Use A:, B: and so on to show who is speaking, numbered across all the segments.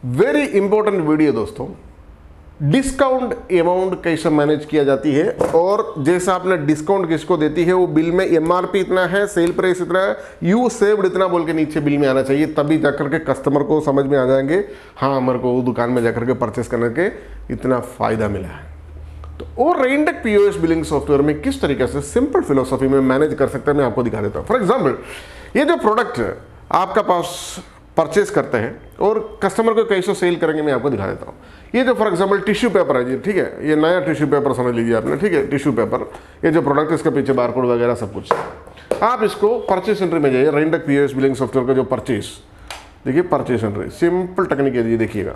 A: Very important video दोस्तों, discount amount कैसे manage किया जाती है और जैसा आपने डिस्काउंट किसको देती है, वो बिल में एमआरपी इतना है, सेल प्राइस इतना है, यू सेव्ड इतना बोल के नीचे बिल में आना चाहिए, तभी जाकर के कस्टमर को समझ में आ जाएंगे हाँ हमारे को वो दुकान में जाकर के परचेस करने के इतना फायदा मिला है। तो और रेनटेक पीओएस बिलिंग सॉफ्टवेयर में किस तरीके से सिंपल फिलोसॉफी में मैनेज कर सकते हैं मैं आपको दिखा देता हूँ। फॉर एग्जाम्पल, ये जो प्रोडक्ट आपका पास परचेस करते हैं और कस्टमर को कैसे सेल करेंगे मैं आपको दिखा देता हूँ। ये जो फॉर एग्जांपल टिश्यू पेपर है जी, ठीक है, ये नया टिश्यू पेपर समझ लीजिए आपने, ठीक है, टिश्यू पेपर, ये जो प्रोडक्ट इसके पीछे बारकोड वगैरह सब कुछ। आप इसको परचेस एंट्री में जाइए, रेनटेक पीओएस बिलिंग सॉफ्टवेयर का जो परचेस, देखिए परचेस एंट्री, सिंपल टेक्निक है जी, देखिएगा।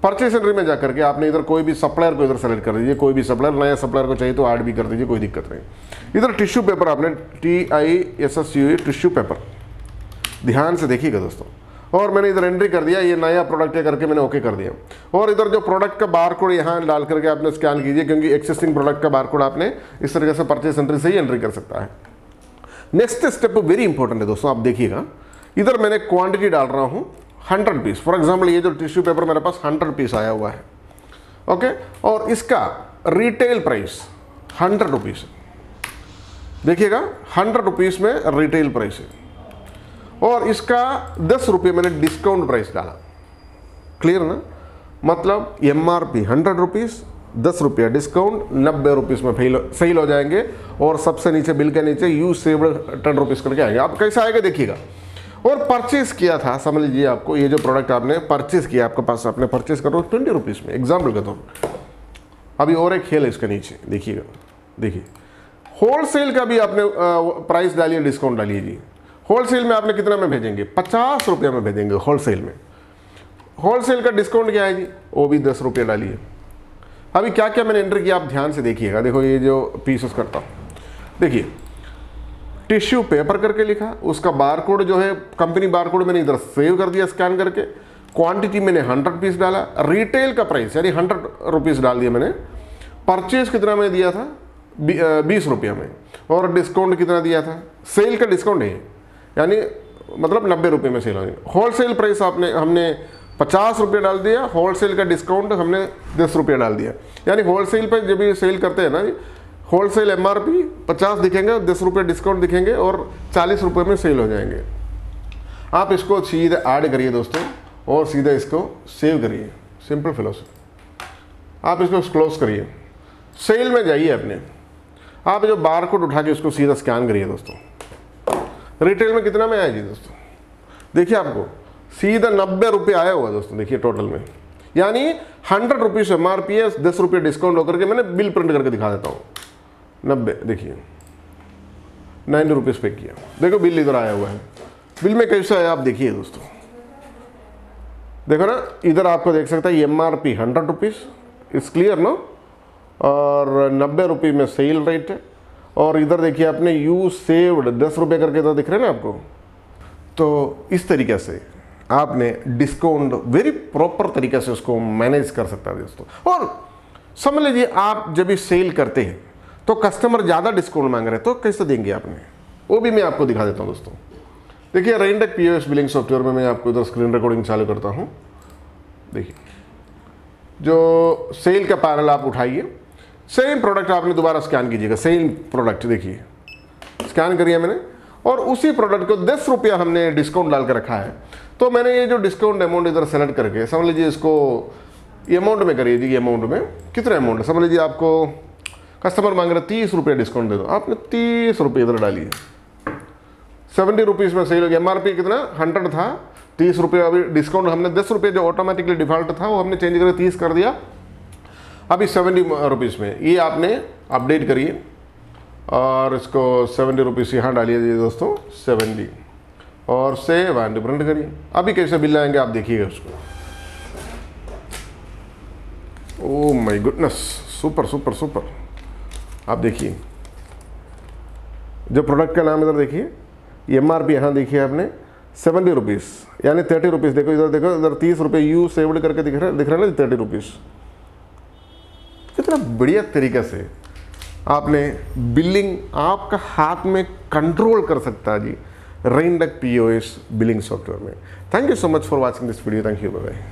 A: परचेस एंट्री में जाकर के आपने इधर कोई भी सप्लायर को इधर सेलेक्ट कर दीजिए, कोई भी सप्लायर, नया सप्लायर को चाहिए तो ऐड भी कर दीजिए, कोई दिक्कत नहीं। इधर टिश्यू पेपर आपने TISSUE टिश्यू पेपर, ध्यान से देखिएगा दोस्तों, और मैंने इधर एंट्री कर दिया, ये नया प्रोडक्ट है करके मैंने ओके कर दिया। और इधर जो प्रोडक्ट का बारकोड यहाँ डाल करके आपने स्कैन कीजिए, क्योंकि एक्सिस्टिंग प्रोडक्ट का बारकोड आपने इस तरीके से परचेस एंट्री से ही एंट्री कर सकता है। नेक्स्ट स्टेप वेरी इंपॉर्टेंट है दोस्तों, आप देखिएगा, इधर मैंने क्वांटिटी डाल रहा हूँ 100 पीस। फॉर एग्जाम्पल, ये जो टिश्यू पेपर मेरे पास 100 पीस आया हुआ है, ओके, और इसका रिटेल प्राइस 100 रुपीज़, देखिएगा 100 रुपीज़ में रिटेल प्राइस है, और इसका 10 रुपये मैंने डिस्काउंट प्राइस डाला। क्लियर ना, मतलब एमआरपी 100 रुपीज़, 10 रुपया डिस्काउंट, 90 रुपीज़ में सेल हो जाएंगे, और सबसे नीचे बिल के नीचे यू सेव्ड 10 रुपीज़ करके आएंगे। आप कैसे आएगा देखिएगा। और परचेस किया था, समझ लीजिए आपको ये जो प्रोडक्ट आपने परचेस किया, आपके पास आपने परचेस करो 20 रुपीज़ में, एग्जाम्पल के तौर पर। अभी और एक खेल है इसके नीचे, देखिएगा, देखिए होलसेल का भी आपने प्राइस डालिए, डिस्काउंट डालिए जी। होलसेल में आपने कितना में भेजेंगे, 50 रुपये में भेजेंगे होलसेल में। होलसेल का डिस्काउंट क्या है जी, वो भी 10 रुपये डालिए। अभी क्या क्या मैंने एंटर किया आप ध्यान से देखिएगा। देखो ये जो पीसेस करता हूँ, देखिए टिश्यू पेपर करके लिखा, उसका बारकोड जो है कंपनी बारकोड मैंने इधर सेव कर दिया स्कैन करके। क्वांटिटी मैंने 100 पीस डाला, रिटेल का प्राइस यानी 100 रुपीज़ डाल दिया मैंने। परचेज कितना मैंने दिया था, 20 रुपये में, और डिस्काउंट कितना दिया था, सेल का डिस्काउंट है यानी मतलब 90 रुपये में सेल हो जाएगी। होलसेल प्राइस हमने 50 रुपये डाल दिया, होलसेल का डिस्काउंट हमने 10 रुपये डाल दिया। यानी होलसेल पे जब भी सेल करते हैं ना, होलसेल एमआरपी 50 दिखेंगे, 10 रुपये डिस्काउंट दिखेंगे, और 40 रुपये में सेल हो जाएंगे। आप इसको सीधे ऐड करिए दोस्तों, और सीधे इसको सेव करिए, सिंपल फिलोसफी। आप इसको क्लोज करिए, सेल में जाइए अपने, आप जो बारकोड उठा के उसको सीधा स्कैन करिए दोस्तों। रिटेल में कितना में आया जी दोस्तों, देखिए आपको सीधा 90 रुपये आया हुआ दोस्तों, देखिए टोटल में, यानी 100 रुपीज़ एमआरपी है, 10 रुपये डिस्काउंट होकर के मैंने बिल प्रिंट करके दिखा देता हूँ। 90, देखिए 90 रुपीज़ पे किया, देखो बिल इधर आया हुआ है। बिल में कैसे आया आप देखिए दोस्तों, देखो ना, इधर आपको देख सकता है एमआरपी 100 रुपीज़, इस क्लियर नो, और 90 रुपये में सेल रेट है, और इधर देखिए आपने यू सेव्ड 10 रुपये करके इधर दिख रहे हैं ना आपको। तो इस तरीके से आपने डिस्काउंट वेरी प्रॉपर तरीके से उसको मैनेज कर सकता है दोस्तों। और समझ लीजिए आप जब भी सेल करते हैं तो कस्टमर ज़्यादा डिस्काउंट मांग रहे हैं, तो कैसे देंगे आपने, वो भी मैं आपको दिखा देता हूँ दोस्तों। देखिए रेनटेक पीओएस बिलिंग सॉफ्टवेयर में मैं आपको इधर स्क्रीन रिकॉर्डिंग चालू करता हूँ। देखिए जो सेल का पैनल आप उठाइए, सेम प्रोडक्ट आपने दोबारा स्कैन कीजिएगा, सेम प्रोडक्ट देखिए स्कैन करिए मैंने, और उसी प्रोडक्ट को 10 रुपया हमने डिस्काउंट डाल कर रखा है। तो मैंने ये जो डिस्काउंट अमाउंट इधर सेलेक्ट करके, समझ लीजिए इसको अमाउंट में करिए जी, अमाउंट में कितना अमाउंट है, समझ लीजिए आपको कस्टमर मांग रहे 30 रुपये डिस्काउंट दे दो, आपने 30 रुपये इधर डालिए, 70 रुपीज़ में सेल हो गया। एमआरपी कितना 100 था, 30 रुपये अभी डिस्काउंट हमने 10 रुपये जो ऑटोमेटिकली डिफॉल्ट था वो हमने चेंज करके 30 कर दिया, अभी 70 रुपीज़ में। ये आपने अपडेट करिए, और इसको 70 रुपीज़ यहाँ डालिए दोस्तों, 70, और सेव एंड प्रिंट करिए। अभी कैसे बिल आएंगे आप देखिएगा उसको। Oh my goodness, super super super. आप देखिए जो प्रोडक्ट का नाम इधर देखिए, एमआरपी यहाँ देखिए आपने 70 रुपीज़ यानी 30 रुपीज़, देखो इधर, देखो इधर 30 रुपये यू सेव्ड करके दिख रहा है ना, 30 रुपीज़। कितना बढ़िया तरीके से आपने बिलिंग आपका हाथ में कंट्रोल कर सकता है जी रेनटेक पीओएस बिलिंग सॉफ्टवेयर में। Thank you so much for watching this video. Thank you, bye bye.